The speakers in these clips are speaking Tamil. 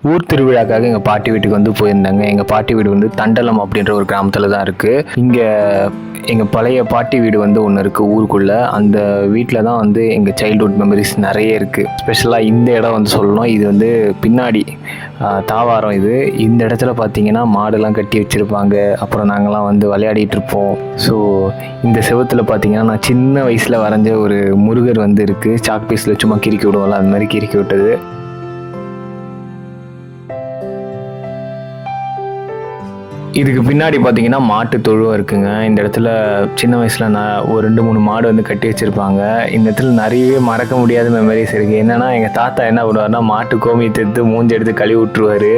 ஊர் திருவிழாக்காக எங்கள் பாட்டி வீட்டுக்கு வந்து போயிருந்தாங்க. எங்கள் பாட்டி வீடு வந்து தண்டலம் அப்படின்ற ஒரு கிராமத்தில் தான் இருக்குது. இங்கே எங்கள் பழைய பாட்டி வீடு வந்து ஒன்று இருக்குது ஊருக்குள்ளே. அந்த வீட்டில் தான் வந்து எங்கள் சைல்ட்ஹுட் மெமரிஸ் நிறைய இருக்குது. ஸ்பெஷலாக இந்த இடம் வந்து சொல்லணும், இது வந்து பின்னாடி தாவாரம். இந்த இடத்துல பார்த்தீங்கன்னா மாடுலாம் கட்டி வச்சுருப்பாங்க. அப்புறம் நாங்கள்லாம் வந்து விளையாடிட்டு இருப்போம். ஸோ இந்த செவத்தில் பார்த்தீங்கன்னா நான் சின்ன வயசில் வரைஞ்ச ஒரு முருகர் வந்து இருக்குது. சாக் பீஸில் சும்மா கிறுக்கி விடுவோம்ல, அந்த மாதிரி கிறுக்கி விட்டது. இதுக்கு பின்னாடி பார்த்தீங்கன்னா மாட்டு தொழுவம் இருக்குங்க. இந்த இடத்துல சின்ன வயசில் நான் ஒரு 2-3 மாடு வந்து கட்டி வச்சுருப்பாங்க. இந்த இடத்துல நிறையவே மறக்க முடியாத மெமரிஸ் இருக்குது. என்னென்னா எங்கள் தாத்தா என்ன பண்ணுவார்னா மாட்டு கோமியத்தை எடுத்து மூஞ்சி எடுத்து கழுவி விட்டுருவார்.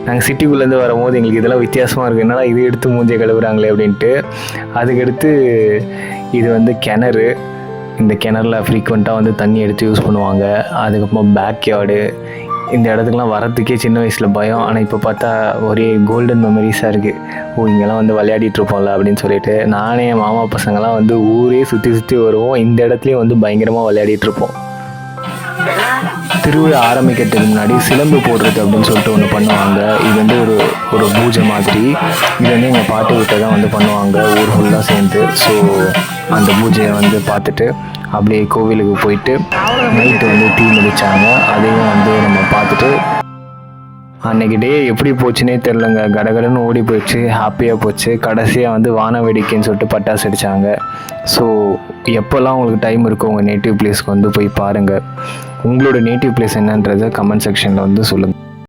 நாங்கள் சிட்டிக்குள்ளேருந்து வரும்போது எங்களுக்கு இதெல்லாம் வித்தியாசமாக இருக்குது, என்னன்னா இது எடுத்து மூஞ்சியை கழுவுறாங்களே அப்படின்ட்டு. அதுக்கடுத்து இது வந்து கிணறு. இந்த கிணறுல ஃப்ரீக்வெண்ட்டாக வந்து தண்ணி எடுத்து யூஸ் பண்ணுவாங்க. அதுக்கப்புறமா பேக்யார்டு. இந்த இடத்துக்குலாம் வரத்துக்கே சின்ன வயசில் பயம். ஆனால் இப்போ பார்த்தா ஒரே கோல்டன் மெமரிஸாக இருக்குது. இங்கெல்லாம் வந்து விளையாடிட்டுருப்போம்ல அப்படின்னு சொல்லிட்டு நானே என் மாமா பசங்கள்லாம் வந்து ஊரே சுற்றி வருவோம். இந்த இடத்துலையும் வந்து பயங்கரமாக விளையாடிட்டுருப்போம். திருவிழா ஆரம்பிக்கிறதுக்கு முன்னாடி சிலம்பு போடுறது அப்படின்னு சொல்லிட்டு ஒன்று பண்ணுவாங்க. இது வந்து ஒரு பூஜை மாதிரி. இது வந்து எங்கள் பாட்டி வீட்டை தான் வந்து பண்ணுவாங்க, ஊர் ஃபுல்லாக சேர்ந்து. ஸோ அந்த பூஜையை வந்து பார்த்துட்டு அப்படியே கோவிலுக்கு போயிட்டு நைட்டு வந்து தீ மிதிச்சாங்க. அதையும் வந்து நம்ம பார்த்துட்டு அன்றைக்கி டே எப்படி போச்சுன்னே தெரிலங்க. கடகடன்னு ஓடி போயிடுச்சு, ஹாப்பியாக போச்சு. கடைசியாக வந்து வான வேடிக்கைன்னு சொல்லிட்டு பட்டாசு அடித்தாங்க. ஸோ எப்போல்லாம் உங்களுக்கு டைம் இருக்கோ உங்கள் நேட்டிவ் பிளேஸ்க்கு வந்து போய் பாருங்கள். உங்களோட நேட்டிவ் பிளேஸ் என்னன்றதை கமெண்ட் செக்ஷனில் வந்து சொல்லுங்கள்.